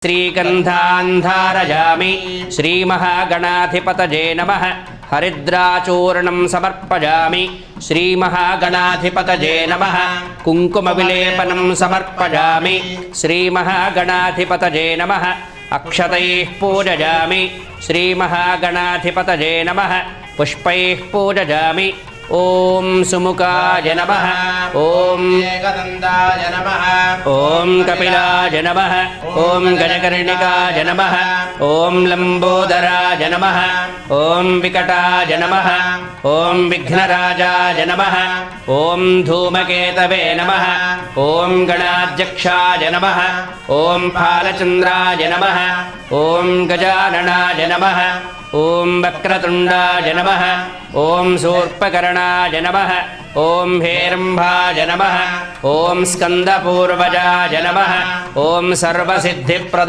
श्रीगन्धान् धारयामि। श्रीमहागणाधिपतये नमः। हरिद्राचूर्णं समर्पयामि। श्रीमहागणाधिपतये नमः। कुङ्कुमविलेपनं समर्पयामि। श्रीमहागणाधिपतये नमः। अक्षतैः पूजयामि। श्रीमहागणाधिपतये नमः। पुष्पैः पूजयामि। ओम सुमुखाय नमः। ओम एकदन्ताय नमः। ओम कपिलाय नमः। ओम गजकर्णिकाय नमः। ओम लंबोदराय नमः। ओम विकटाय नमः। ओम विघ्नराजाय नमः। ओम धूमकेतवे नमः। ओम गणाध्यक्षाय नमः। ओम फालचन्द्राय नमः। ओम गजाननाय नमः। ओम वक्रतुण्डाय नमः। ओम शूर्पकर्णाय नमः। ओम हेरम्भाय नमः। ओम स्कन्दपूर्वजाय नमः। ओम सर्वसिद्धिप्रदाय